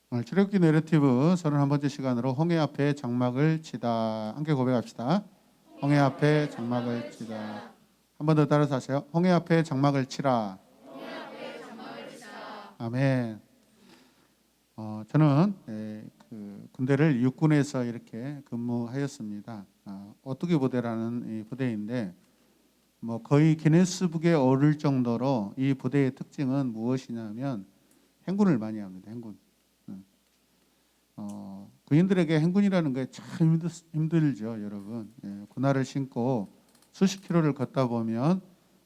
오늘 출애굽기 내러티브 31번째 시간으로 홍해 앞에 장막을 치다. 함께 고백합시다. 홍해 앞에 장막을 치다. 한 번 더 따라서 하세요. 홍해 앞에 장막을 치라. 아멘. 저는 군대를 육군에서 이렇게 근무하였습니다. 오뚜기 부대라는 이 부대인데 거의 기네스북에 오를 정도로 이 부대의 특징은 무엇이냐면 행군을 많이 합니다. 행군. 군인들에게 행군이라는 게 참 힘들죠, 여러분. 군화를 신고 수십 킬로를 걷다 보면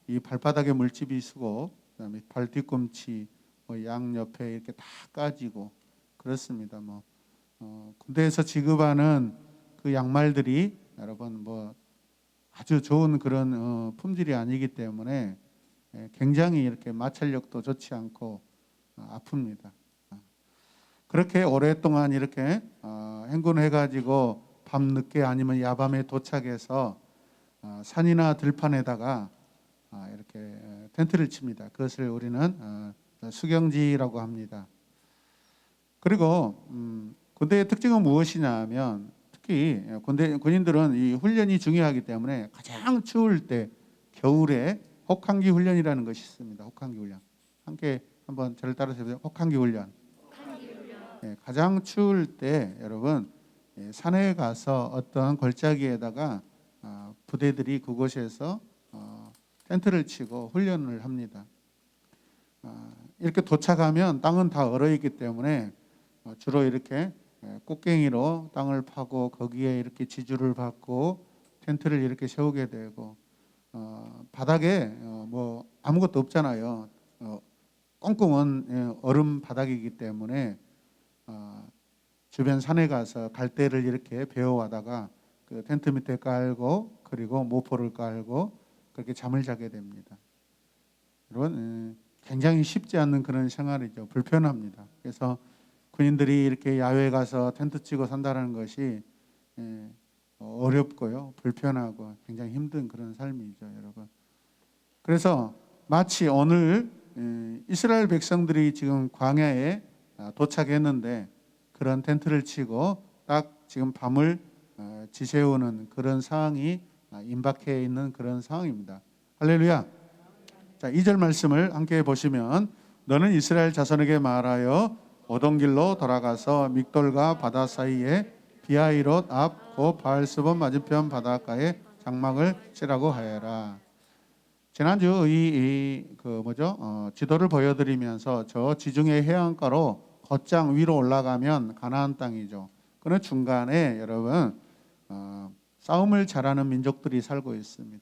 이 발바닥에 물집이 있고, 그다음에 발 뒤꿈치, 양 옆에 이렇게 다 까지고 그렇습니다. 군대에서 지급하는 그 양말들이 여러분 아주 좋은 그런 품질이 아니기 때문에 굉장히 이렇게 마찰력도 좋지 않고 아픕니다. 그렇게 오랫동안 이렇게 행군해가지고 밤 늦게 아니면 야밤에 도착해서 산이나 들판에다가 이렇게 텐트를 칩니다. 그것을 우리는 수경지라고 합니다. 그리고 군대의 특징은 무엇이냐면 특히 군인들은 이 훈련이 중요하기 때문에 가장 추울 때 겨울에 혹한기 훈련이라는 것이 있습니다. 혹한기 훈련. 함께 한번 저를 따라서 해보세요. 혹한기 훈련. 가장 추울 때 여러분 산에 가서 어떤 골짜기에다가 부대들이 그곳에서 텐트를 치고 훈련을 합니다. 이렇게 도착하면 땅은 다 얼어있기 때문에 주로 이렇게 꽃갱이로 땅을 파고 거기에 이렇게 지주를 받고 텐트를 이렇게 세우게 되고 바닥에 아무것도 없잖아요. 꽁꽁은 얼음 바닥이기 때문에 주변 산에 가서 갈대를 이렇게 베어와다가 그 텐트 밑에 깔고 그리고 모포를 깔고 그렇게 잠을 자게 됩니다. 여러분 굉장히 쉽지 않은 그런 생활이죠. 불편합니다. 그래서 군인들이 이렇게 야외에 가서 텐트 치고 산다는 것이 어렵고요, 불편하고 굉장히 힘든 그런 삶이죠, 여러분. 그래서 마치 오늘 이스라엘 백성들이 지금 광야에 도착했는데 그런 텐트를 치고 딱 지금 밤을 지새우는 그런 상황이 임박해 있는 그런 상황입니다. 할렐루야. 자, 2절 말씀을 함께 보시면 너는 이스라엘 자손에게 말하여 오던 길로 돌아가서 믹돌과 바다 사이에 비아이롯 앞 곧 바알스본 맞은편 바닷가에 장막을 치라고 하여라. 지난주 지도를 보여드리면서 저 지중해 해안가로 곧장 위로 올라가면 가나안 땅이죠. 그 중간에 여러분 싸움을 잘하는 민족들이 살고 있습니다.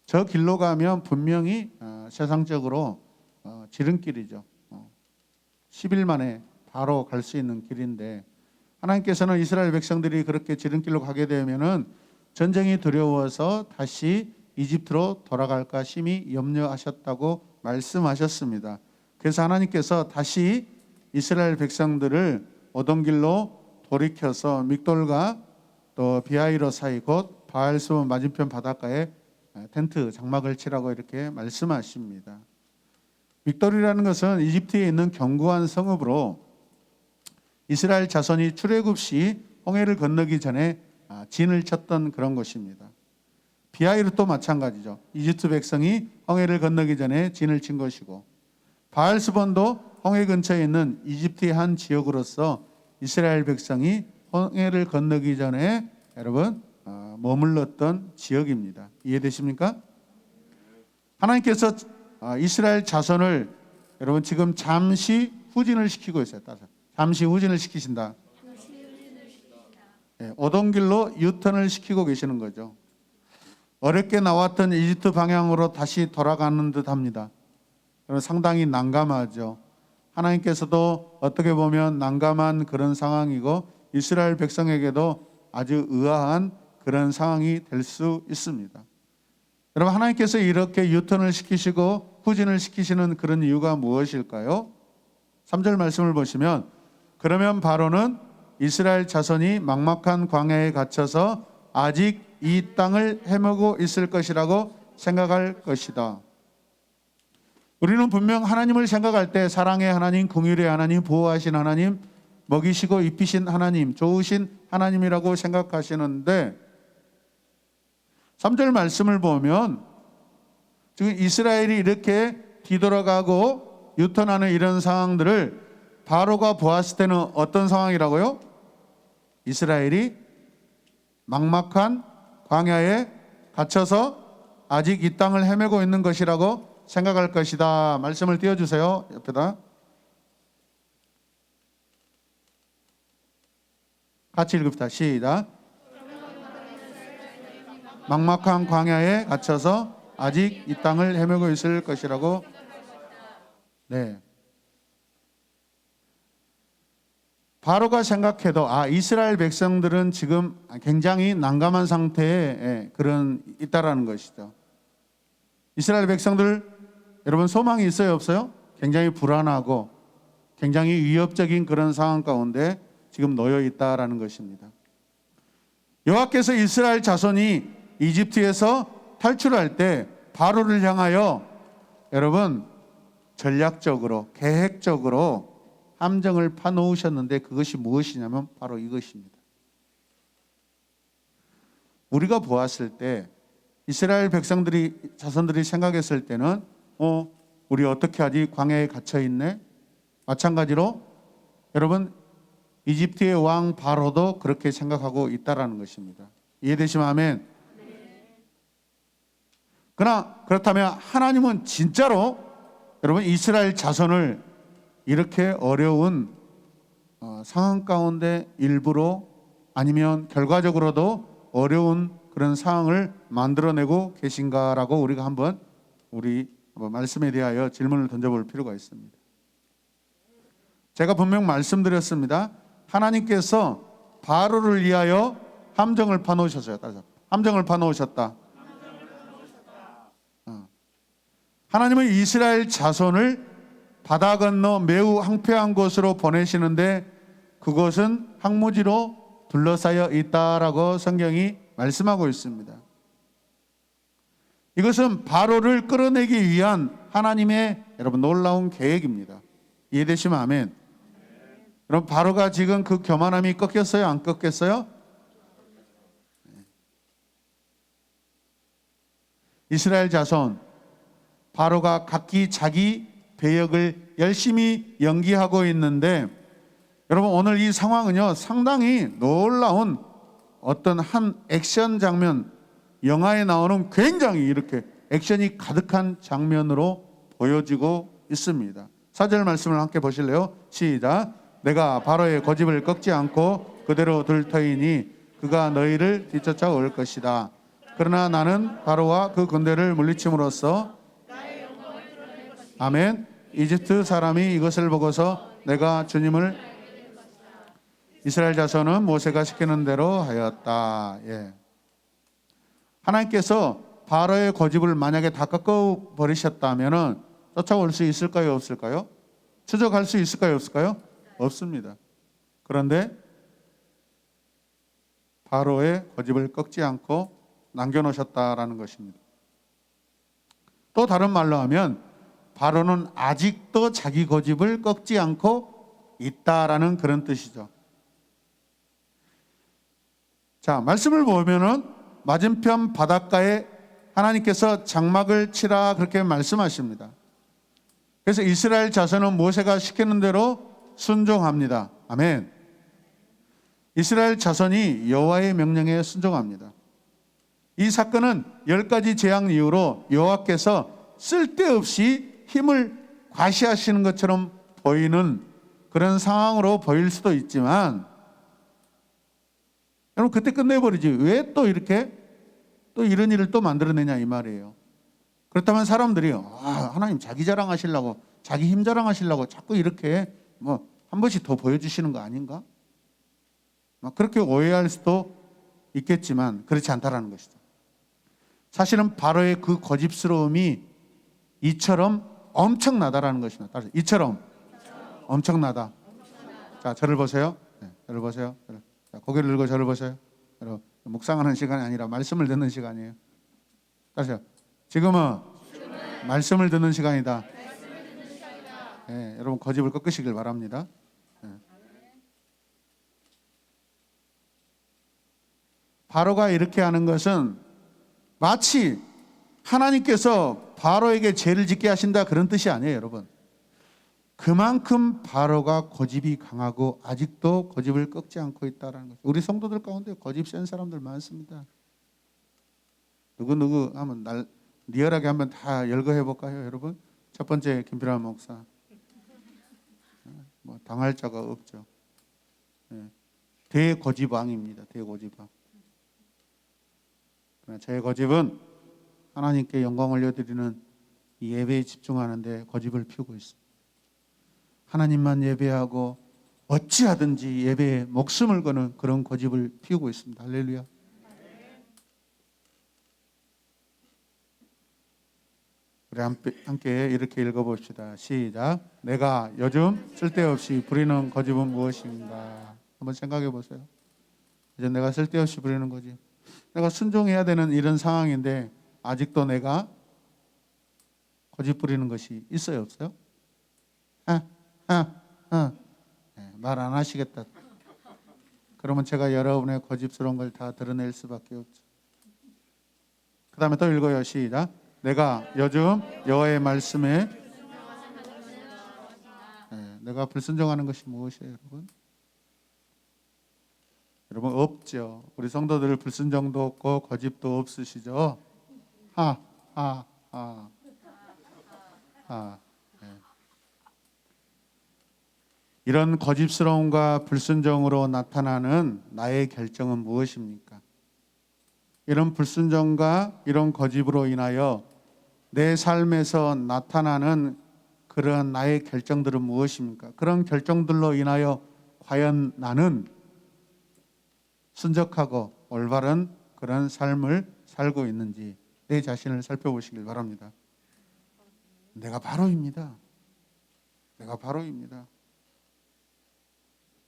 저 길로 가면 분명히 세상적으로 지름길이죠. 10일 만에 바로 갈 수 있는 길인데 하나님께서는 이스라엘 백성들이 그렇게 지름길로 가게 되면은 전쟁이 두려워서 다시 이집트로 돌아갈까 심히 염려하셨다고 말씀하셨습니다. 그래서 하나님께서 다시 이스라엘 백성들을 오던 길로 돌이켜서 믹돌과 또 비아이로 사이 곧 바알스본 맞은편 바닷가에 텐트 장막을 치라고 이렇게 말씀하십니다. 믹돌이라는 것은 이집트에 있는 견고한 성읍으로 이스라엘 자손이 출애굽 시 홍해를 건너기 전에 진을 쳤던 그런 곳입니다. 비아이롯도 마찬가지죠. 이집트 백성이 홍해를 건너기 전에 진을 친 것이고 바알스본도 홍해 근처에 있는 이집트의 한 지역으로서 이스라엘 백성이 홍해를 건너기 전에 여러분 머물렀던 지역입니다. 이해되십니까? 하나님께서 이스라엘 자손을 여러분 지금 잠시 후진을 시키고 있어요. 잠시 후진을 시키신다. 오던 길로 유턴을 시키고 계시는 거죠. 어렵게 나왔던 이집트 방향으로 다시 돌아가는 듯 합니다. 상당히 난감하죠. 하나님께서도 어떻게 보면 난감한 그런 상황이고 이스라엘 백성에게도 아주 의아한 그런 상황이 될 수 있습니다. 여러분 하나님께서 이렇게 유턴을 시키시고 후진을 시키시는 그런 이유가 무엇일까요? 3절 말씀을 보시면 그러면 바로는 이스라엘 자손이 막막한 광야에 갇혀서 아직 이 땅을 헤매고 있을 것이라고 생각할 것이다. 우리는 분명 하나님을 생각할 때 사랑의 하나님, 긍휼의 하나님, 보호하신 하나님, 먹이시고 입히신 하나님, 좋으신 하나님이라고 생각하시는데 3절 말씀을 보면 지금 이스라엘이 이렇게 뒤돌아가고 유턴하는 이런 상황들을 바로가 보았을 때는 어떤 상황이라고요? 이스라엘이 막막한 광야에 갇혀서 아직 이 땅을 헤매고 있는 것이라고 생각할 것이다. 말씀을 띄워주세요. 옆에다. 같이 읽읍시다. 시작. 막막한 광야에 갇혀서 아직 이 땅을 헤매고 있을 것이라고. 네. 바로가 생각해도 이스라엘 백성들은 지금 굉장히 난감한 상태에 있다라는 것이죠. 이스라엘 백성들 여러분 소망이 있어요, 없어요? 굉장히 불안하고 굉장히 위협적인 그런 상황 가운데 지금 놓여 있다라는 것입니다. 여호와께서 이스라엘 자손이 이집트에서 탈출할 때 바로를 향하여 여러분 전략적으로 계획적으로 함정을 파놓으셨는데 그것이 무엇이냐면 바로 이것입니다. 우리가 보았을 때 이스라엘 자손들이 생각했을 때는 우리 어떻게 하지? 광야에 갇혀 있네. 마찬가지로 여러분 이집트의 왕 바로도 그렇게 생각하고 있다라는 것입니다. 이해되시면 아멘. 그러나 그렇다면 하나님은 진짜로 여러분 이스라엘 자손을 이렇게 어려운 상황 가운데 일부러 아니면 결과적으로도 어려운 그런 상황을 만들어내고 계신가라고 우리가 한번 우리 말씀에 대하여 질문을 던져볼 필요가 있습니다. 제가 분명 말씀드렸습니다. 하나님께서 바로를 위하여 함정을 파놓으셨어요. 함정을 파놓으셨다. 하나님은 이스라엘 자손을 바다 건너 매우 황폐한 곳으로 보내시는데 그것은 황무지로 둘러싸여 있다라고 성경이 말씀하고 있습니다. 이것은 바로를 끌어내기 위한 하나님의 여러분 놀라운 계획입니다. 이해되시면 아멘. 여러분 바로가 지금 그 교만함이 꺾였어요? 안 꺾였어요? 이스라엘 자손 바로가 각기 자기 배역을 열심히 연기하고 있는데 여러분 오늘 이 상황은요 상당히 놀라운 어떤 한 액션 장면, 영화에 나오는 굉장히 이렇게 액션이 가득한 장면으로 보여지고 있습니다. 4절 말씀을 함께 보실래요? 시작. 내가 바로의 고집을 꺾지 않고 그대로 둘 터이니 그가 너희를 뒤쫓아 올 것이다. 그러나 나는 바로와 그 군대를 물리침으로써 아멘. 이집트 사람이 이것을 보고서 내가 주님을 이스라엘 자손은 모세가 시키는 대로 하였다. 예. 하나님께서 바로의 고집을 만약에 다 꺾어 버리셨다면은 쫓아올 수 있을까요, 없을까요? 추적할 수 있을까요, 없을까요? 없습니다. 그런데 바로의 고집을 꺾지 않고 남겨놓으셨다라는 것입니다. 또 다른 말로 하면 바로는 아직도 자기 고집을 꺾지 않고 있다라는 그런 뜻이죠. 자, 말씀을 보면은 맞은편 바닷가에 하나님께서 장막을 치라 그렇게 말씀하십니다. 그래서 이스라엘 자손은 모세가 시키는 대로 순종합니다. 아멘. 이스라엘 자손이 여호와의 명령에 순종합니다. 이 사건은 10가지 재앙 이후로 여호와께서 쓸데없이 힘을 과시하시는 것처럼 보이는 그런 상황으로 보일 수도 있지만 여러분 그때 끝내버리지 왜 또 이렇게 또 이런 일을 또 만들어내냐 이 말이에요. 그렇다면 사람들이 하나님 자기 자랑하시려고 자기 힘 자랑하시려고 자꾸 이렇게 한 번씩 더 보여주시는 거 아닌가? 그렇게 오해할 수도 있겠지만 그렇지 않다라는 것이죠. 사실은 바로의 그 고집스러움이 이처럼 엄청나다라는 것입니다. 따라서 이처럼 엄청나다. 자, 저를 보세요. 네, 저를 보세요. 자, 고개를 들고 저를 보세요. 여러분, 묵상하는 시간이 아니라 말씀을 듣는 시간이에요. 따라서 지금은 말씀을 듣는 시간이다. 네, 여러분 고집을 꺾으시길 바랍니다. 네. 바로가 이렇게 하는 것은 마치 하나님께서 바로에게 죄를 짓게 하신다 그런 뜻이 아니에요, 여러분. 그만큼 바로가 고집이 강하고 아직도 고집을 꺾지 않고 있다는 거죠. 우리 성도들 가운데 고집 센 사람들 많습니다. 누구 한번 리얼하게 한번 다 열거해 볼까요, 여러분? 첫 번째 김필환 목사. 뭐 당할 자가 없죠. 대고집왕입니다. 대고집왕. 그러나 제 고집은 하나님께 영광 올려드리는 이 예배에 집중하는데 고집을 피우고 있습니다. 하나님만 예배하고 어찌하든지 예배에 목숨을 거는 그런 고집을 피우고 있습니다. 할렐루야. 우리 함께 이렇게 읽어봅시다. 시작. 내가 요즘 쓸데없이 부리는 고집은 무엇인가? 한번 생각해 보세요. 이제 내가 쓸데없이 부리는 고집. 내가 순종해야 되는 이런 상황인데 아직도 내가 고집 부리는 것이 있어요, 없어요? 말 안 하시겠다. 그러면 제가 여러분의 고집스러운 걸 다 드러낼 수밖에 없죠. 그 다음에 또 읽어요. 시작. 내가 요즘 여호와의 말씀에 내가 불순종하는 것이 무엇이에요, 여러분? 여러분 없죠. 우리 성도들 불순종도 없고 고집도 없으시죠? 이런 고집스러움과 불순종으로 나타나는 나의 결정은 무엇입니까? 이런 불순종과 이런 고집으로 인하여 내 삶에서 나타나는 그런 나의 결정들은 무엇입니까? 그런 결정들로 인하여 과연 나는 순적하고 올바른 그런 삶을 살고 있는지 내 자신을 살펴보시길 바랍니다. 내가 바로입니다. 내가 바로입니다.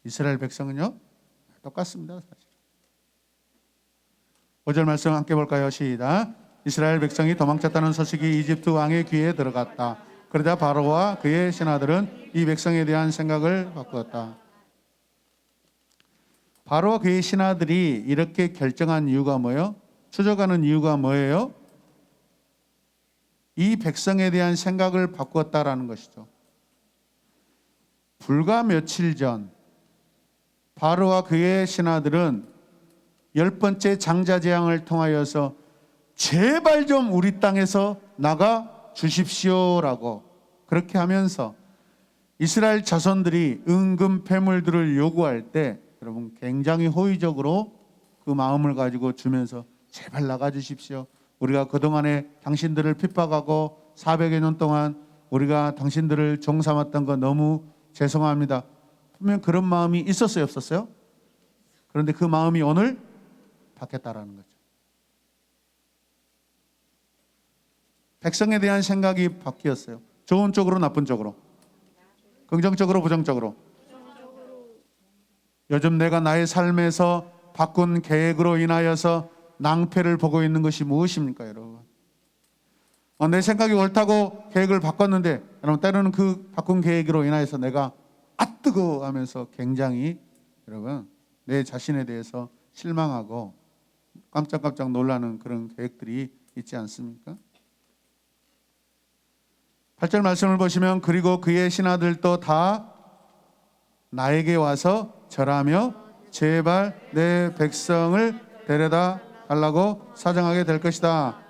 이스라엘 백성은요? 똑같습니다. 사실. 5절 말씀 함께 볼까요? 시작. 이스라엘 백성이 도망쳤다는 소식이 이집트 왕의 귀에 들어갔다. 그러자 바로와 그의 신하들은 이 백성에 대한 생각을 바꾸었다. 바로와 그의 신하들이 이렇게 결정한 이유가 뭐예요? 추적하는 이유가 뭐예요? 이 백성에 대한 생각을 바꾸었다라는 것이죠. 불과 며칠 전 바로와 그의 신하들은 10번째 장자재앙을 통하여서 제발 좀 우리 땅에서 나가 주십시오라고 그렇게 하면서 이스라엘 자손들이 은금 패물들을 요구할 때 여러분 굉장히 호의적으로 그 마음을 가지고 주면서 제발 나가 주십시오. 우리가 그동안에 당신들을 핍박하고 400여 년 동안 우리가 당신들을 종삼았던 거 너무 죄송합니다. 분명 그런 마음이 있었어요, 없었어요? 그런데 그 마음이 오늘 바뀌었다라는 거죠. 백성에 대한 생각이 바뀌었어요. 좋은 쪽으로 나쁜 쪽으로? 긍정적으로 부정적으로? 요즘 내가 나의 삶에서 바꾼 계획으로 인하여서 낭패를 보고 있는 것이 무엇입니까, 여러분? 내 생각이 옳다고 계획을 바꿨는데 여러분 때로는 그 바꾼 계획으로 인하여서 내가 뜨거워 하면서 굉장히 여러분 내 자신에 대해서 실망하고 깜짝깜짝 놀라는 그런 계획들이 있지 않습니까? 8절 말씀을 보시면 그리고 그의 신하들도 다 나에게 와서 절하며 제발 내 백성을 데려다 달라고 사정하게 될 것이다.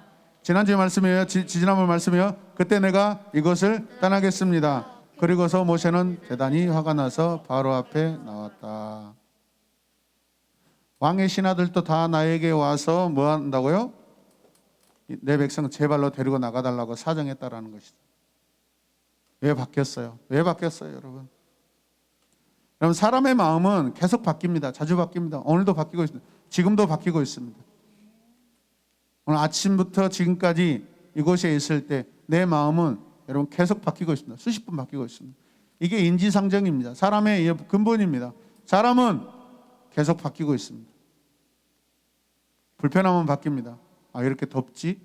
지난주에 말씀이에요. 지난번 말씀이에요. 그때 내가 이곳을 떠나겠습니다. 그리고서 모세는 대단히 화가 나서 바로 앞에 나왔다. 왕의 신하들도 다 나에게 와서 뭐 한다고요? 내 백성 제발로 데리고 나가달라고 사정했다라는 것이죠. 왜 바뀌었어요? 왜 바뀌었어요, 여러분? 여러분 사람의 마음은 계속 바뀝니다. 자주 바뀝니다. 오늘도 바뀌고 있습니다. 지금도 바뀌고 있습니다. 오늘 아침부터 지금까지 이곳에 있을 때 내 마음은 여러분 계속 바뀌고 있습니다. 수십 번 바뀌고 있습니다. 이게 인지상정입니다. 사람의 근본입니다. 사람은 계속 바뀌고 있습니다. 불편하면 바뀝니다. 아 이렇게 덥지?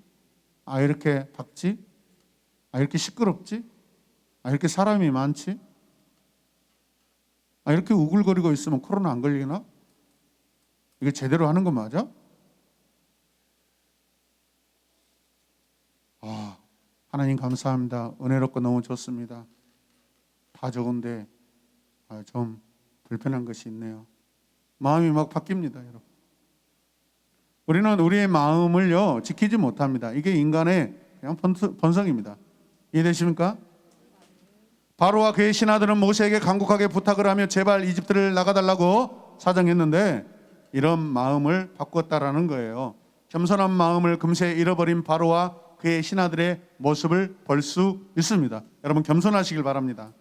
아 이렇게 밝지? 아 이렇게 시끄럽지? 아 이렇게 사람이 많지? 아 이렇게 우글거리고 있으면 코로나 안 걸리나? 이게 제대로 하는 거 맞아? 하나님 감사합니다. 은혜롭고 너무 좋습니다. 다 좋은데 좀 불편한 것이 있네요. 마음이 막 바뀝니다, 여러분. 우리는 우리의 마음을요 지키지 못합니다. 이게 인간의 그냥 본성입니다. 이해되십니까? 바로와 그의 신하들은 모세에게 간곡하게 부탁을 하며 제발 이집트를 나가달라고 사정했는데 이런 마음을 바꿨다라는 거예요. 겸손한 마음을 금세 잃어버린 바로와 그의 신하들의 모습을 볼 수 있습니다. 여러분 겸손하시길 바랍니다.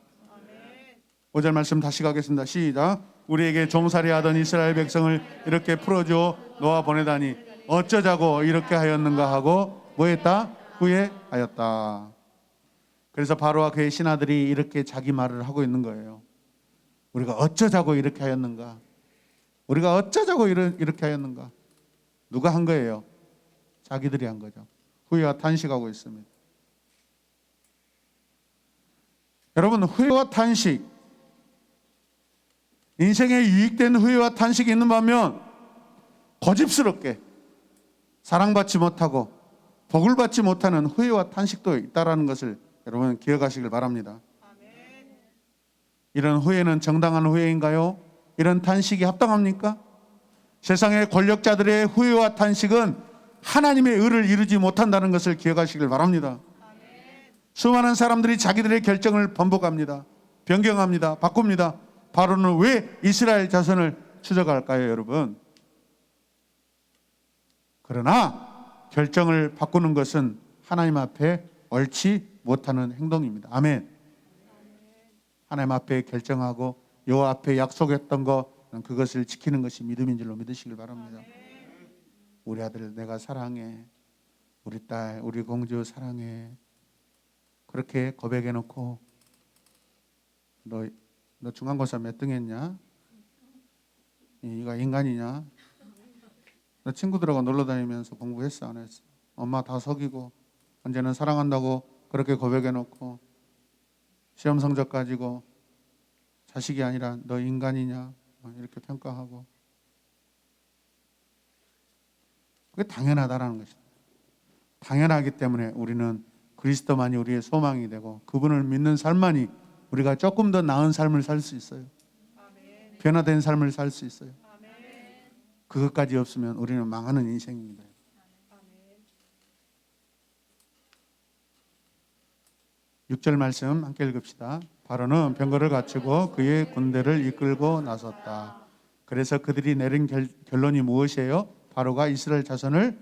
5절 말씀 다시 가겠습니다. 시작. 우리에게 종살이하던 이스라엘 백성을 이렇게 풀어주어 놓아 보내다니 어쩌자고 이렇게 하였는가 하고 뭐했다? 후회하였다. 그래서 바로와 그의 신하들이 이렇게 자기 말을 하고 있는 거예요. 우리가 어쩌자고 이렇게 하였는가? 우리가 어쩌자고 이렇게 하였는가? 누가 한 거예요? 자기들이 한 거죠. 후회와 탄식하고 있습니다. 여러분, 후회와 탄식, 인생에 유익된 후회와 탄식이 있는 반면 고집스럽게 사랑받지 못하고 복을 받지 못하는 후회와 탄식도 있다는 것을 여러분 기억하시길 바랍니다. 이런 후회는 정당한 후회인가요? 이런 탄식이 합당합니까? 세상의 권력자들의 후회와 탄식은 하나님의 의를 이루지 못한다는 것을 기억하시길 바랍니다. 수많은 사람들이 자기들의 결정을 번복합니다. 변경합니다. 바꿉니다. 바로는 왜 이스라엘 자손을 추적할까요, 여러분? 그러나 결정을 바꾸는 것은 하나님 앞에 옳지 못하는 행동입니다. 아멘. 하나님 앞에 결정하고 여호와 앞에 약속했던 것 그것을 지키는 것이 믿음인 줄로 믿으시길 바랍니다. 우리 아들 내가 사랑해, 우리 딸 우리 공주 사랑해, 그렇게 고백해 놓고 너 중간고사 몇 등 했냐? 이가 인간이냐? 너 친구들하고 놀러 다니면서 공부했어 안 했어? 엄마 다 속이고 언제는 사랑한다고 그렇게 고백해 놓고 시험 성적 가지고 자식이 아니라 너 인간이냐? 이렇게 평가하고, 그게 당연하다라는 것입니다. 당연하기 때문에 우리는 그리스도만이 우리의 소망이 되고 그분을 믿는 삶만이 우리가 조금 더 나은 삶을 살 수 있어요. 변화된 삶을 살 수 있어요. 그것까지 없으면 우리는 망하는 인생입니다. 아멘. 6절 말씀 함께 읽읍시다. 바로는 병거를 갖추고 그의 군대를 이끌고 나섰다. 그래서 그들이 내린 결론이 무엇이에요? 바로가 이스라엘 자손을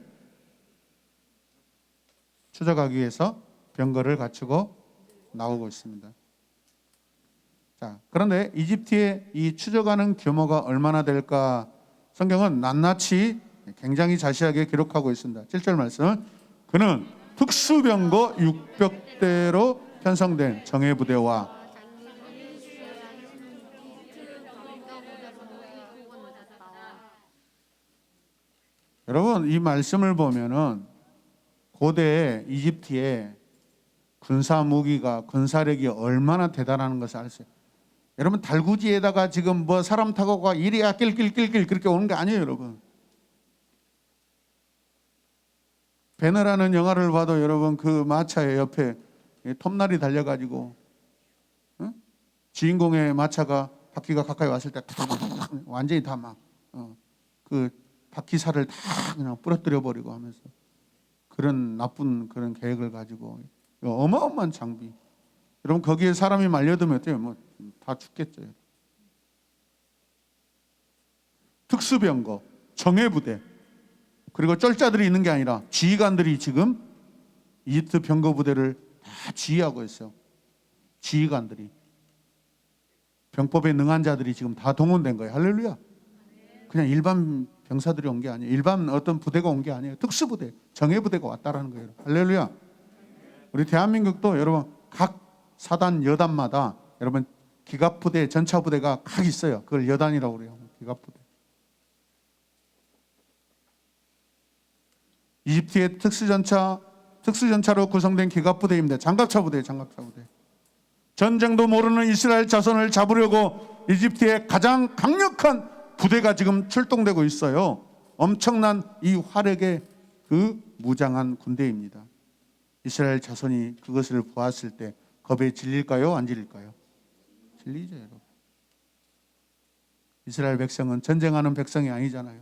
추적하기 위해서 병거를 갖추고 나오고 있습니다. 자, 그런데 이집트의 이 추적하는 규모가 얼마나 될까? 성경은 낱낱이 굉장히 자세하게 기록하고 있습니다. 7절 말씀. 그는 특수병거 600대로 편성된 정예부대와 여러분 이 말씀을 보면은 고대 이집트의 군사 무기가 군사력이 얼마나 대단한 것을 알 수 있어요. 여러분 달구지에다가 지금 뭐 사람 타고 가 이리야 낄낄낄낄 그렇게 오는 게 아니에요, 여러분. 배너라는 영화를 봐도 여러분 그 마차의 옆에 톱날이 달려가지고 주인공의 마차가 바퀴가 가까이 왔을 때 완전히 다 막 그 바퀴살을 다 그냥 부러뜨려 버리고 하면서 그런 나쁜 그런 계획을 가지고 어마어마한 장비. 여러분 거기에 사람이 말려들면 어때요? 뭐 다 죽겠죠. 특수병거, 정예부대, 그리고 쩔자들이 있는 게 아니라 지휘관들이 지금 이집트 병거 부대를 다 지휘하고 있어요. 지휘관들이, 병법에 능한 자들이 지금 다 동원된 거예요. 할렐루야. 그냥 일반 병사들이 온 게 아니에요. 일반 어떤 부대가 온 게 아니에요. 특수부대, 정예부대가 왔다라는 거예요. 할렐루야. 우리 대한민국도 여러분 각 사단 여단마다 여러분 기갑부대, 전차부대가 각 있어요. 그걸 여단이라고 그래요. 기갑부대. 이집트의 특수전차로 구성된 기갑부대입니다. 장갑차부대. 전쟁도 모르는 이스라엘 자손을 잡으려고 이집트의 가장 강력한 부대가 지금 출동되고 있어요. 엄청난 이 화력의 그 무장한 군대입니다. 이스라엘 자손이 그것을 보았을 때 겁에 질릴까요? 안 질릴까요? 질리죠, 여러분. 이스라엘 백성은 전쟁하는 백성이 아니잖아요.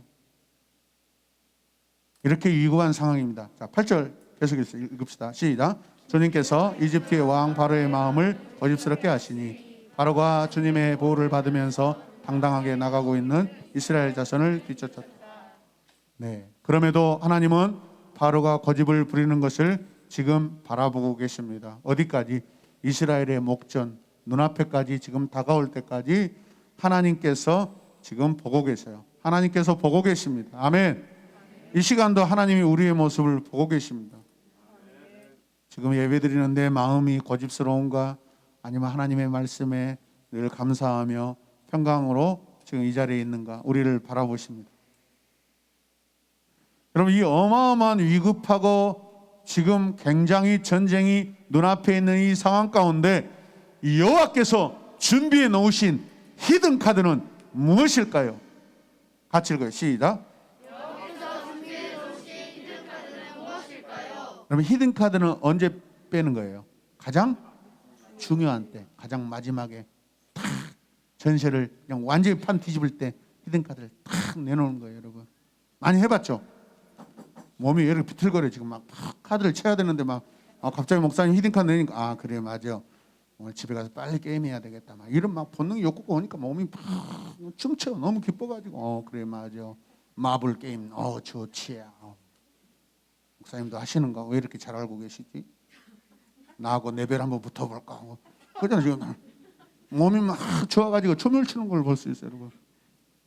이렇게 위급한 상황입니다. 자, 8절 계속해서 읽읍시다. 시작. 주님께서 이집트의 왕 바로의 마음을 고집스럽게 하시니 바로가 주님의 보호를 받으면서 당당하게 나가고 있는 이스라엘 자손을 뒤쫓았다. 네. 그럼에도 하나님은 바로가 고집을 부리는 것을 지금 바라보고 계십니다. 어디까지? 이스라엘의 목전, 눈앞에까지 지금 다가올 때까지 하나님께서 지금 보고 계세요. 하나님께서 보고 계십니다. 아멘. 이 시간도 하나님이 우리의 모습을 보고 계십니다. 지금 예배드리는 내 마음이 고집스러운가? 아니면 하나님의 말씀에 늘 감사하며 평강으로 지금 이 자리에 있는가? 우리를 바라보십니다. 여러분, 이 어마어마한 위급하고 지금 굉장히 전쟁이 눈앞에 있는 이 상황 가운데 여호와께서 준비해 놓으신 히든 카드는 무엇일까요? 같이 읽어요. 시작. 여호와께서 준비해 놓으신 히든 카드는 무엇일까요? 그러면 히든 카드는 언제 빼는 거예요? 가장 중요한 때, 가장 마지막에 탁 전세를 그냥 완전히 판 뒤집을 때 히든 카드를 탁 내놓는 거예요, 여러분. 많이 해봤죠? 몸이 이렇게 비틀거려 지금 막 카드를 쳐야 되는데 막 갑자기 목사님 히든 카드 내니까 그래 맞아. 오늘 집에 가서 빨리 게임해야 되겠다. 막 이런 막 본능이 욕구가 오니까 몸이 막 춤춰. 너무 기뻐가지고 그래 맞아. 마블 게임 좋지. 목사님도 하시는가? 왜 이렇게 잘 알고 계시지? 나하고 레벨 한번 붙어볼까? 그잖아 지금 몸이 막 좋아가지고 춤을 추는 걸 볼 수 있어요, 여러분.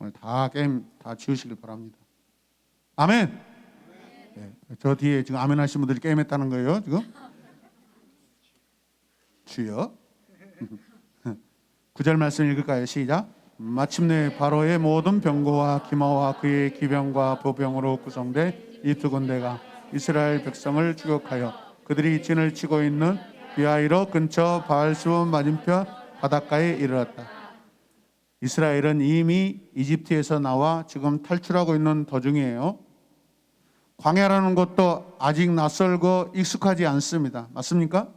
오늘 다 게임 다 지우시길 바랍니다. 아멘. 네, 저 뒤에 지금 아멘 하신 분들이 게임했다는 거예요, 지금. 주여. 9절 말씀 읽을까요? 시작. 마침내 바로의 모든 병거와 기마와 그의 기병과 보병으로 구성된 이 두 군대가 이스라엘 백성을 추격하여 그들이 진을 치고 있는 비하이로 근처 바알수온 맞은편 바닷가에 이르렀다. 이스라엘은 이미 이집트에서 나와 지금 탈출하고 있는 도중이에요. 광야라는 것도 아직 낯설고 익숙하지 않습니다. 맞습니까?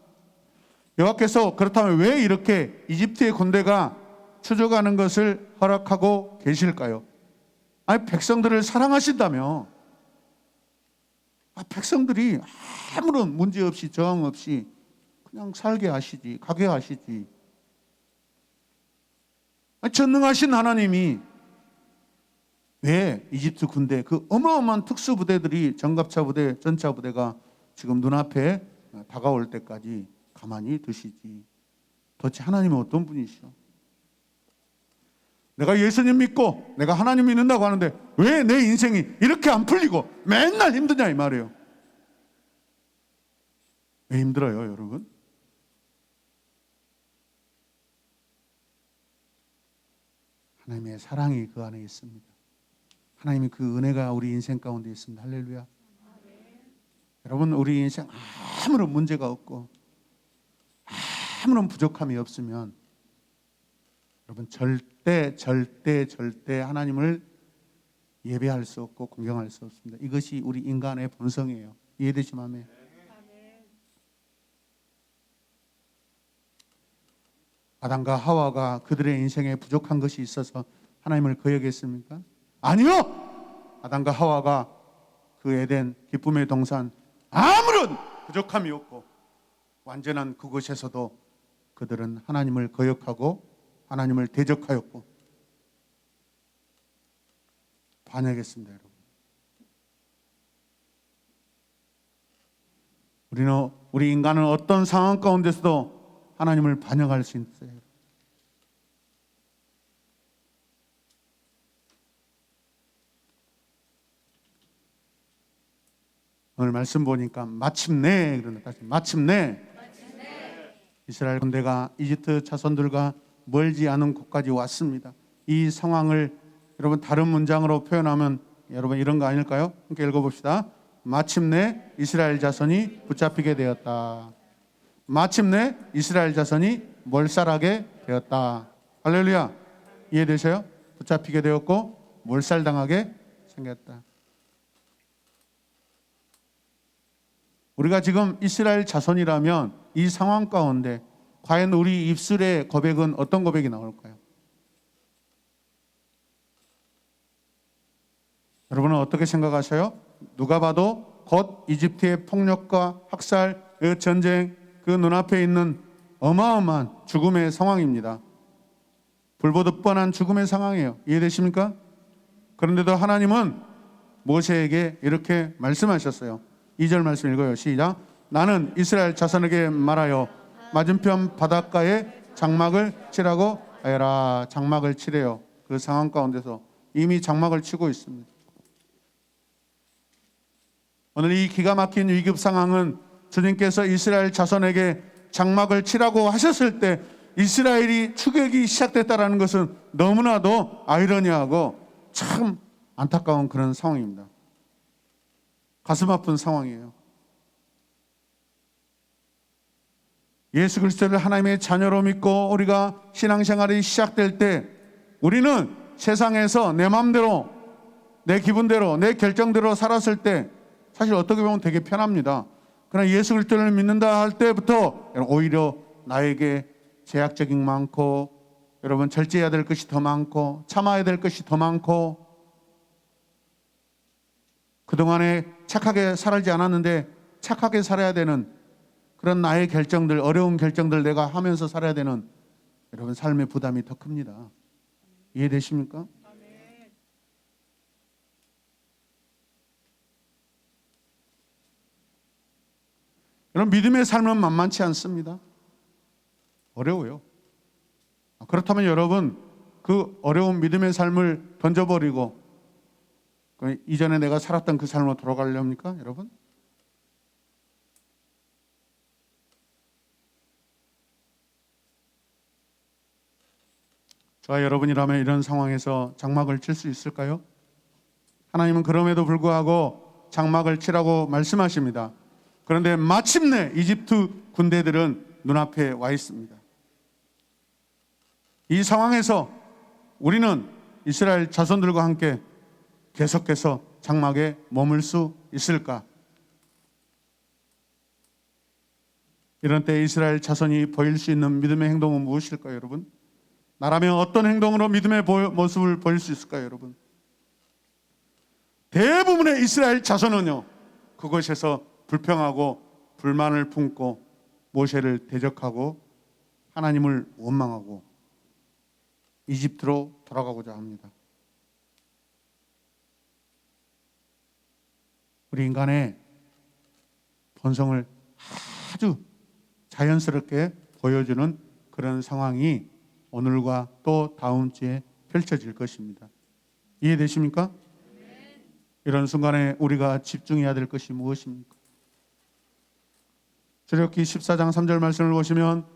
여호와께서 그렇다면 왜 이렇게 이집트의 군대가 추적하는 것을 허락하고 계실까요? 아니 백성들을 사랑하신다며. 백성들이 아무런 문제 없이 저항 없이 그냥 살게 하시지, 가게 하시지. 전능하신 하나님이 왜 이집트 군대 그 어마어마한 특수부대들이 전갑차 부대, 전차 부대가 지금 눈앞에 다가올 때까지 가만히 두시지. 도대체 하나님은 어떤 분이시오? 내가 예수님 믿고 내가 하나님 믿는다고 하는데 왜 내 인생이 이렇게 안 풀리고 맨날 힘드냐 이 말이에요. 왜 힘들어요, 여러분? 하나님의 사랑이 그 안에 있습니다. 하나님의 그 은혜가 우리 인생 가운데 있습니다. 할렐루야. 여러분, 우리 인생 아무런 문제가 없고 아무런 부족함이 없으면 여러분 절대 하나님을 예배할 수 없고 공경할 수 없습니다. 이것이 우리 인간의 본성이에요. 이해되시면 아멘. 아담과 하와가 그들의 인생에 부족한 것이 있어서 하나님을 거역했습니까? 아니요. 아담과 하와가 그 에덴 기쁨의 동산 아무런 부족함이 없고 완전한 그곳에서도 그들은 하나님을 거역하고 하나님을 대적하였고 반역했습니다, 여러분. 우리 인간은 어떤 상황 가운데서도 하나님을 반역할 수 있어요. 오늘 말씀 보니까 마침내 그런다. 다시 마침내 이스라엘 군대가 이집트 자손들과 멀지 않은 곳까지 왔습니다. 이 상황을 여러분 다른 문장으로 표현하면 여러분 이런 거 아닐까요? 함께 읽어봅시다. 마침내 이스라엘 자손이 붙잡히게 되었다. 마침내 이스라엘 자손이 몰살하게 되었다. 할렐루야. 이해되세요? 붙잡히게 되었고 몰살당하게 생겼다. 우리가 지금 이스라엘 자손이라면 이 상황 가운데 과연 우리 입술의 고백은 어떤 고백이 나올까요? 여러분은 어떻게 생각하세요? 누가 봐도 곧 이집트의 폭력과 학살, 그 전쟁, 그 눈앞에 있는 어마어마한 죽음의 상황입니다. 불보듯 뻔한 죽음의 상황이에요. 이해되십니까? 그런데도 하나님은 모세에게 이렇게 말씀하셨어요. 2절 말씀 읽어요. 시작. 나는 이스라엘 자손에게 말하여 맞은편 바닷가에 장막을 치라고 하여라. 장막을 치래요. 그 상황 가운데서 이미 장막을 치고 있습니다. 오늘 이 기가 막힌 위급 상황은 주님께서 이스라엘 자손에게 장막을 치라고 하셨을 때 이스라엘이 추격이 시작됐다는 것은 너무나도 아이러니하고 참 안타까운 그런 상황입니다. 가슴 아픈 상황이에요. 예수 그리스도를 하나님의 자녀로 믿고 우리가 신앙생활이 시작될 때 우리는 세상에서 내 마음대로, 내 기분대로, 내 결정대로 살았을 때 사실 어떻게 보면 되게 편합니다. 그러나 예수 그리스도를 믿는다 할 때부터 오히려 나에게 제약적인 많고, 여러분 절제해야 될 것이 더 많고, 참아야 될 것이 더 많고, 그동안에 착하게 살지 않았는데 착하게 살아야 되는 그런 나의 결정들, 어려운 결정들 내가 하면서 살아야 되는 여러분 삶의 부담이 더 큽니다. 이해되십니까? 여러분 믿음의 삶은 만만치 않습니다. 어려워요. 그렇다면 여러분 그 어려운 믿음의 삶을 던져버리고 이전에 내가 살았던 그 삶으로 돌아가려합니까? 여러분? 저와 여러분이라면 이런 상황에서 장막을 칠 수 있을까요? 하나님은 그럼에도 불구하고 장막을 치라고 말씀하십니다. 그런데 마침내 이집트 군대들은 눈앞에 와 있습니다. 이 상황에서 우리는 이스라엘 자손들과 함께 계속해서 장막에 머물 수 있을까? 이런 때 이스라엘 자손이 보일 수 있는 믿음의 행동은 무엇일까요, 여러분? 나라면 어떤 행동으로 믿음의 모습을 보일 수 있을까요, 여러분? 대부분의 이스라엘 자손은요, 그곳에서 불평하고 불만을 품고 모세를 대적하고 하나님을 원망하고 이집트로 돌아가고자 합니다. 우리 인간의 본성을 아주 자연스럽게 보여주는 그런 상황이 오늘과 또 다음 주에 펼쳐질 것입니다. 이해되십니까? 이런 순간에 우리가 집중해야 될 것이 무엇입니까? 출애굽기 14장 3절 말씀을 보시면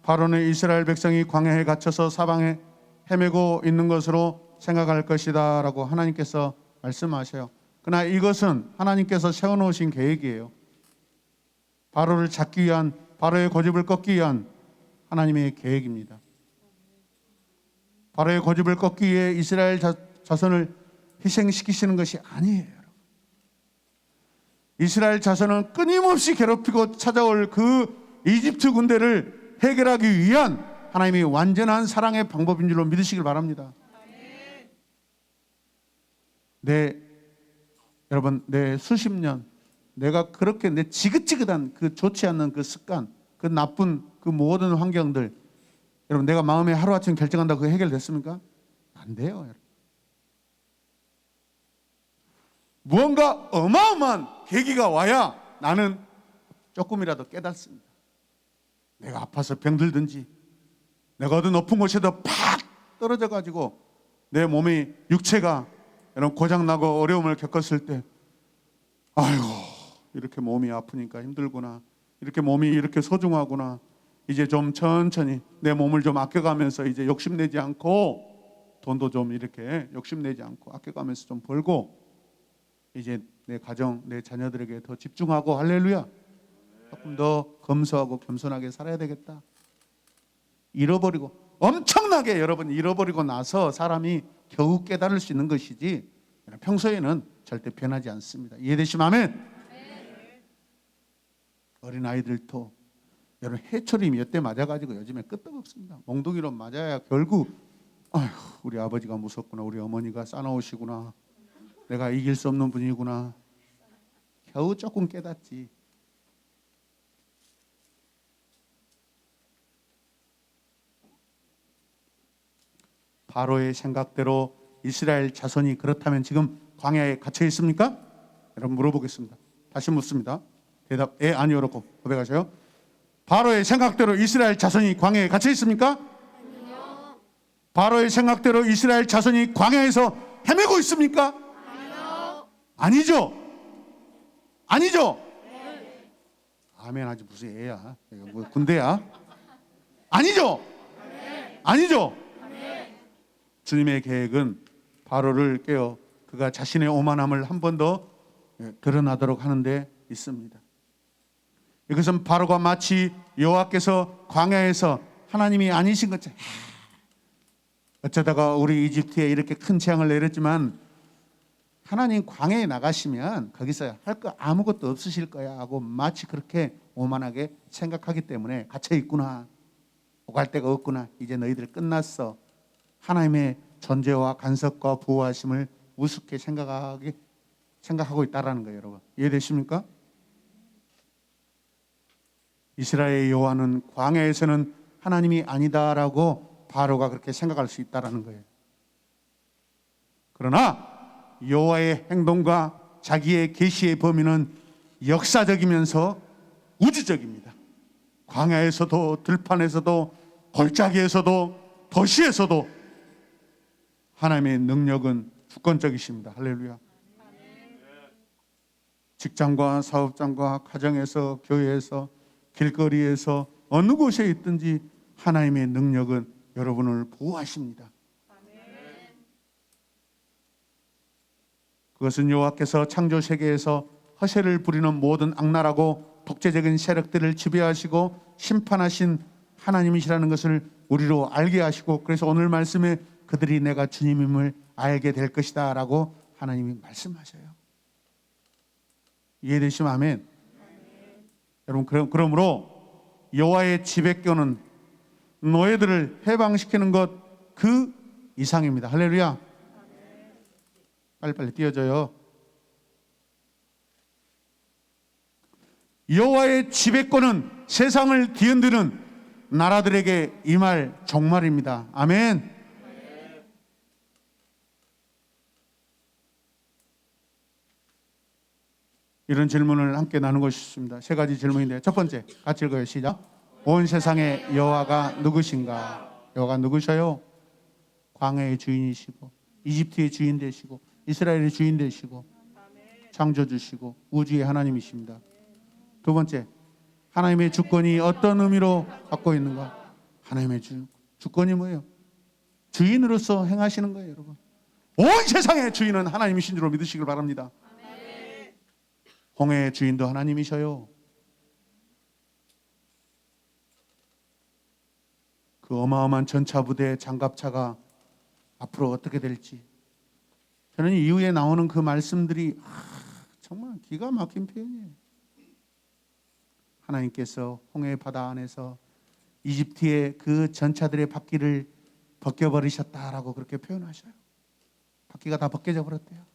바로는 이스라엘 백성이 광야에 갇혀서 사방에 헤매고 있는 것으로 생각할 것이다 라고 하나님께서 말씀하셔요. 그러나 이것은 하나님께서 세워놓으신 계획이에요. 바로를 잡기 위한, 바로의 고집을 꺾기 위한 하나님의 계획입니다. 바로의 고집을 꺾기 위해 이스라엘 자손을 희생시키시는 것이 아니에요. 이스라엘 자손은 끊임없이 괴롭히고 찾아올 그 이집트 군대를 해결하기 위한 하나님의 완전한 사랑의 방법인 줄로 믿으시길 바랍니다. 여러분, 내 수십 년 내가 그렇게 내 지긋지긋한 그 좋지 않는 그 습관, 그 나쁜 그 모든 환경들, 여러분 내가 마음에 하루아침 결정한다고 그게 해결됐습니까? 안 돼요. 여러분. 무언가 어마어마한 계기가 와야 나는 조금이라도 깨닫습니다. 내가 아파서 병들든지 내가 어디 높은 곳에도 팍 떨어져 가지고 내 몸의 육체가 이런 고장나고 어려움을 겪었을 때 아이고 이렇게 몸이 아프니까 힘들구나, 이렇게 몸이 이렇게 소중하구나, 이제 좀 천천히 내 몸을 좀 아껴가면서 이제 욕심내지 않고 돈도 좀 이렇게 욕심내지 않고 아껴가면서 좀 벌고 이제 내 가정, 내 자녀들에게 더 집중하고 할렐루야 조금 더 검소하고 겸손하게 살아야 되겠다. 잃어버리고 엄청나게 여러분 잃어버리고 나서 사람이 겨우 깨달을 수 있는 것이지 평소에는 절대 변하지 않습니다. 이해되시면 아멘. 어린 아이들도 여러분 해초리 몇 대 맞아가지고 요즘에 끄떡없습니다. 몽둥이로 맞아야 결국 아휴 우리 아버지가 무섭구나, 우리 어머니가 싸나우시구나, 내가 이길 수 없는 분이구나, 겨우 조금 깨닫지. 바로의 생각대로 이스라엘 자손이 그렇다면 지금 광야에 갇혀 있습니까? 여러분 물어보겠습니다. 다시 묻습니다. 대답 아니요라고 고백하세요. 바로의 생각대로 이스라엘 자손이 광야에 갇혀 있습니까? 아니요. 바로의 생각대로 이스라엘 자손이 광야에서 헤매고 있습니까? 아니요. 아니죠. 아니죠. 아멘 하지 무슨 애야? 이거 뭐 군대야? 아니죠. 아니죠. 주님의 계획은 바로를 깨어 그가 자신의 오만함을 한 번 더 드러나도록 하는 데 있습니다. 이것은 바로가 마치 여호와께서 광야에서 하나님이 아니신 것처럼 어쩌다가 우리 이집트에 이렇게 큰 재앙을 내렸지만 하나님 광야에 나가시면 거기서 할 거 아무것도 없으실 거야 하고 마치 그렇게 오만하게 생각하기 때문에 갇혀 있구나, 오갈 데가 없구나, 이제 너희들 끝났어, 하나님의 존재와 간섭과 보호하심을 우습게 생각하고 있다라는 거예요. 여러분 이해되십니까? 이스라엘 여호와는 광야에서는 하나님이 아니다라고 바로가 그렇게 생각할 수 있다라는 거예요. 그러나 여호와의 행동과 자기의 계시의 범위는 역사적이면서 우주적입니다. 광야에서도 들판에서도 골짜기에서도 도시에서도 하나님의 능력은 주권적이십니다. 할렐루야. 직장과 사업장과 가정에서 교회에서 길거리에서 어느 곳에 있든지 하나님의 능력은 여러분을 보호하십니다. 그것은 여호와께서 창조 세계에서 허세를 부리는 모든 악랄하고 독재적인 세력들을 지배하시고 심판하신 하나님이시라는 것을 우리로 알게 하시고, 그래서 오늘 말씀에 그들이 내가 주님임을 알게 될 것이다 라고 하나님이 말씀하셔요. 이해되시면 아멘. 여러분 그러므로 여호와의 지배권은 노예들을 해방시키는 것 그 이상입니다. 할렐루야. 빨리빨리 띄워줘요. 여호와의 지배권은 세상을 뒤흔드는 나라들에게 임할 종말입니다. 아멘. 이런 질문을 함께 나누고 싶습니다. 세 가지 질문인데 첫 번째 같이 읽어요. 시작. 온 세상의 여호와가 누구신가? 여호와가 누구셔요? 광야의 주인이시고 이집트의 주인 되시고 이스라엘의 주인 되시고 창조주시고 우주의 하나님이십니다. 두 번째, 하나님의 주권이 어떤 의미로 갖고 있는가? 하나님의 주권이 뭐예요? 주인으로서 행하시는 거예요. 여러분 온 세상의 주인은 하나님이신 줄로 믿으시길 바랍니다. 홍해의 주인도 하나님이셔요. 그 어마어마한 전차부대 장갑차가 앞으로 어떻게 될지, 저는 이후에 나오는 그 말씀들이 정말 기가 막힌 표현이에요. 하나님께서 홍해 바다 안에서 이집트의 그 전차들의 바퀴를 벗겨버리셨다라고 그렇게 표현하셔요. 바퀴가 다 벗겨져 버렸대요.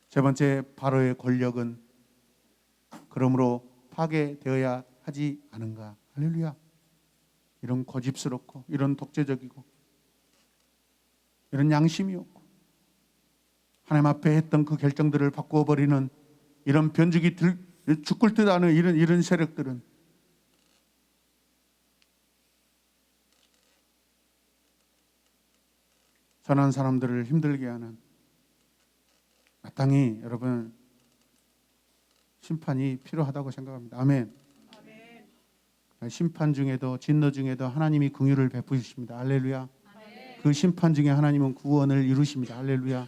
세 번째, 바로의 권력은 그러므로 파괴되어야 하지 않은가. 할렐루야. 이런 고집스럽고 이런 독재적이고 이런 양심이 없고 하나님 앞에 했던 그 결정들을 바꾸어 버리는 이런 변죽이 죽을 듯 하는 이런 세력들은 선한 사람들을 힘들게 하는, 마땅히 여러분 심판이 필요하다고 생각합니다. 아멘. 심판 중에도 진노 중에도 하나님이 긍휼을 베푸십니다. 할렐루야. 그 심판 중에 하나님은 구원을 이루십니다. 할렐루야.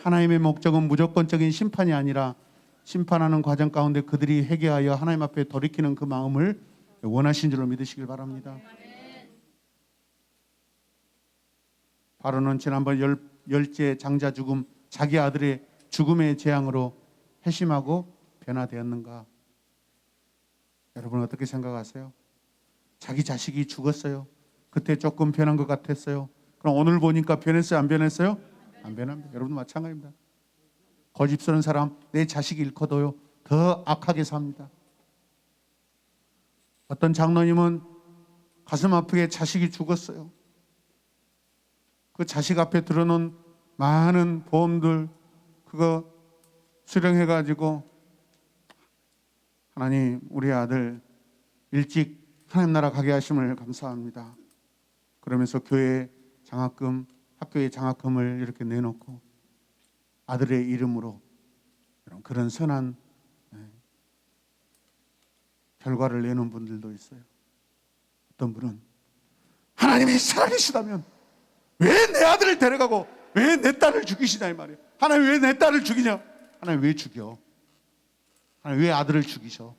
하나님의 목적은 무조건적인 심판이 아니라 심판하는 과정 가운데 그들이 회개하여 하나님 앞에 돌이키는 그 마음을 원하신 줄로 믿으시길 바랍니다. 바로는 지난번 열째 장자 죽음, 자기 아들의 죽음의 재앙으로 회심하고 변화되었는가? 여러분 어떻게 생각하세요? 자기 자식이 죽었어요. 그때 조금 변한 것 같았어요. 그럼 오늘 보니까 변했어요? 안 변했어요? 안 변합니다. 여러분도 마찬가지입니다. 고집스러운 사람 내 자식이 잃고도요 더 악하게 삽니다. 어떤 장로님은 가슴 아프게 자식이 죽었어요. 그 자식 앞에 들어놓은 많은 보험들 그거 수령해가지고 하나님 우리 아들 일찍 하나님 나라 가게 하심을 감사합니다. 그러면서 교회 장학금 학교에 장학금을 이렇게 내놓고 아들의 이름으로 그런 선한 결과를 내는 분들도 있어요. 어떤 분은 하나님이 살아계시다면 왜 내 아들을 데려가고 왜 내 딸을 죽이시냐 이 말이에요. 하나님 왜 내 딸을 죽이냐? 하나님 왜 죽여? 하나님 왜 아들을 죽이셔?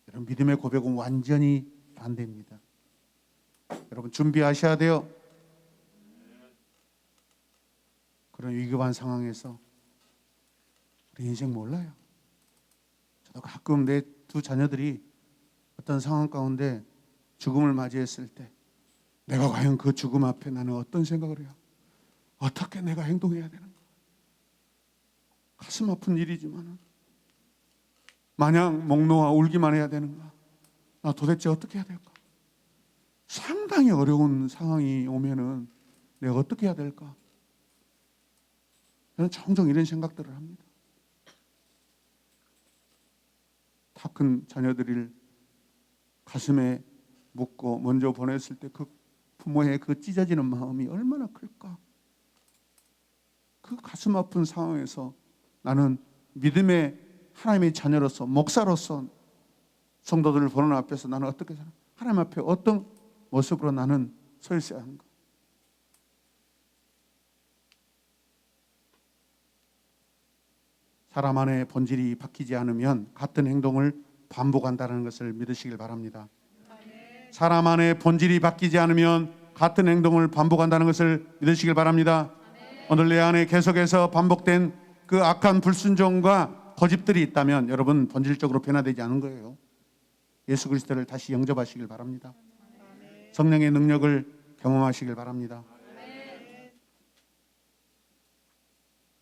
여러분 믿음의 고백은 완전히 반대입니다. 여러분 준비하셔야 돼요. 그런 위급한 상황에서 우리 인생 몰라요. 저도 가끔 내 두 자녀들이 어떤 상황 가운데 죽음을 맞이했을 때 내가 과연 그 죽음 앞에 나는 어떤 생각을 해요? 어떻게 내가 행동해야 되는가? 가슴 아픈 일이지만 마냥 목 놓아 울기만 해야 되는가? 나 도대체 어떻게 해야 될까? 상당히 어려운 상황이 오면은 내가 어떻게 해야 될까? 저는 종종 이런 생각들을 합니다. 다 큰 자녀들을 가슴에 묻고 먼저 보냈을 때 그 부모의 그 찢어지는 마음이 얼마나 클까? 그 가슴 아픈 상황에서 나는 믿음의 하나님의 자녀로서 목사로서 성도들을 보는 앞에서 나는 어떻게 살아? 하나님 앞에 어떤 모습으로 나는 서 있어야 하는가? 사람 안의 본질이 바뀌지 않으면 같은 행동을 반복한다는 것을 믿으시길 바랍니다. 사람 안의 본질이 바뀌지 않으면 같은 행동을 반복한다는 것을 믿으시길 바랍니다. 오늘 내 안에 계속해서 반복된 그 악한 불순종과 고집들이 있다면 여러분 본질적으로 변화되지 않은 거예요. 예수 그리스도를 다시 영접하시길 바랍니다. 성령의 능력을 경험하시길 바랍니다.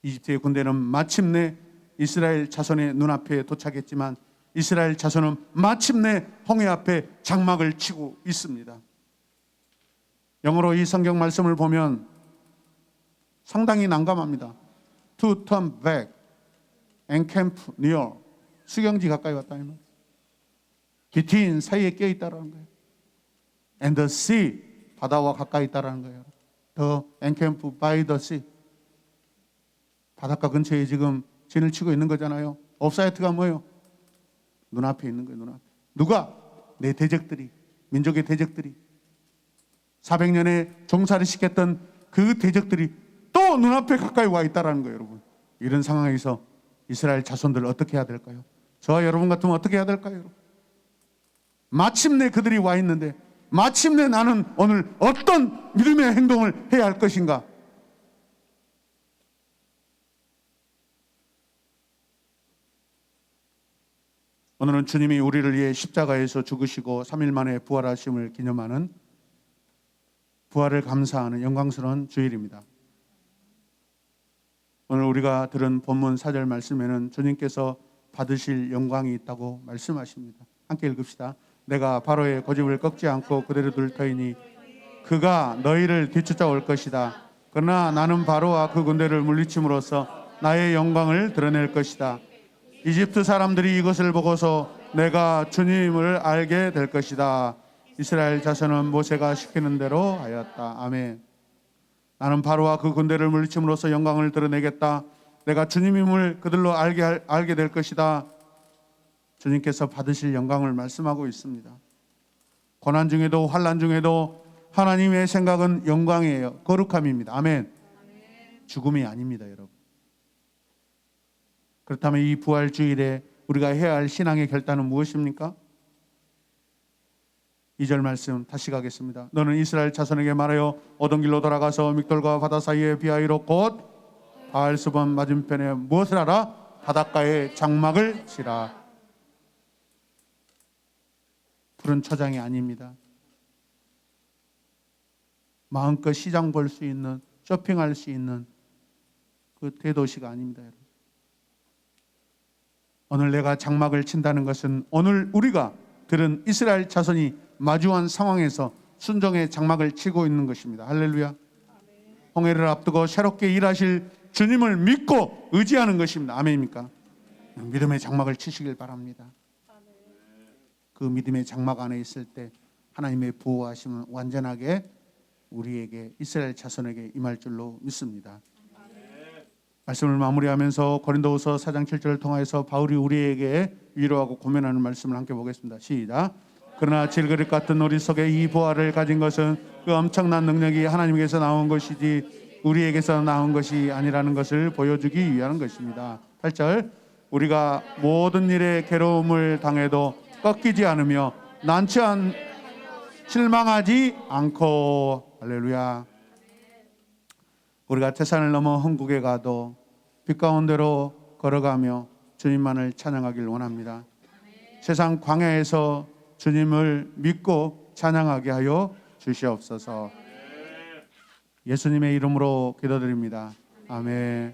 이집트의 군대는 마침내 이스라엘 자손의 눈앞에 도착했지만 이스라엘 자손은 마침내 홍해 앞에 장막을 치고 있습니다. 영어로 이 성경 말씀을 보면 상당히 난감합니다. To turn back and camp near. 수경지 가까이 왔다. 기틴 사이에 껴 있다라는 거예요. And the sea. 바다와 가까이 있다라는 거예요. The encamp by the sea. 바닷가 근처에 지금 진을 치고 있는 거잖아요. 옵사이트가 뭐예요? 눈앞에 있는 거예요. 눈앞에. 누가? 내 대적들이, 민족의 대적들이 400년의 종살이 시켰던 그 대적들이 또 눈앞에 가까이 와 있다라는 거예요. 여러분 이런 상황에서 이스라엘 자손들 어떻게 해야 될까요? 저와 여러분 같으면 어떻게 해야 될까요? 여러분? 마침내 그들이 와 있는데 마침내 나는 오늘 어떤 믿음의 행동을 해야 할 것인가? 오늘은 주님이 우리를 위해 십자가에서 죽으시고 3일 만에 부활하심을 기념하는 부활을 감사하는 영광스러운 주일입니다. 오늘 우리가 들은 본문 4절 말씀에는 주님께서 받으실 영광이 있다고 말씀하십니다. 함께 읽읍시다. 내가 바로의 고집을 꺾지 않고 그대로 둘 터이니 그가 너희를 뒤쫓아올 것이다. 그러나 나는 바로와 그 군대를 물리침으로써 나의 영광을 드러낼 것이다. 이집트 사람들이 이것을 보고서 내가 주님을 알게 될 것이다. 이스라엘 자손은 모세가 시키는 대로 하였다. 아멘. 나는 바로와 그 군대를 물리침으로써 영광을 드러내겠다. 내가 주님임을 그들로 알게 될 것이다. 주님께서 받으실 영광을 말씀하고 있습니다. 고난 중에도 환난 중에도 하나님의 생각은 영광이에요. 거룩함입니다. 아멘. 죽음이 아닙니다, 여러분. 그렇다면 이 부활주일에 우리가 해야 할 신앙의 결단은 무엇입니까? 2절 말씀 다시 가겠습니다. 너는 이스라엘 자손에게 말하여 오던 길로 돌아가서 믹돌과 바다 사이의 비하이로 곧 바알수본 맞은편에 무엇을 하라? 바닷가에 장막을 치라. 푸른 초장이 아닙니다. 마음껏 시장 볼 수 있는, 쇼핑할 수 있는 그 대도시가 아닙니다. 여러분. 오늘 내가 장막을 친다는 것은 오늘 우리가 들은 이스라엘 자손이 마주한 상황에서 순종의 장막을 치고 있는 것입니다. 할렐루야. 홍해를 앞두고 새롭게 일하실 주님을 믿고 의지하는 것입니다. 아멘입니까? 믿음의 장막을 치시길 바랍니다. 그 믿음의 장막 안에 있을 때 하나님의 보호하심은 완전하게 우리에게, 이스라엘 자손에게 임할 줄로 믿습니다. 말씀을 마무리하면서 고린도후서 4장 7절을 통하여서 바울이 우리에게 위로하고 고면하는 말씀을 함께 보겠습니다. 시작. 그러나 질그릇 같은 우리 속에 이 보화를 가진 것은 그 엄청난 능력이 하나님께서 나온 것이지 우리에게서 나온 것이 아니라는 것을 보여주기 위한 것입니다. 8절. 우리가 모든 일에 괴로움을 당해도 꺾이지 않으며 실망하지 않고. 할렐루야. 우리가 태산을 넘어 흥국에 가도 빛 가운데로 걸어가며 주님만을 찬양하길 원합니다. 세상 광야에서 주님을 믿고 찬양하게 하여 주시옵소서. 예수님의 이름으로 기도드립니다. 아멘.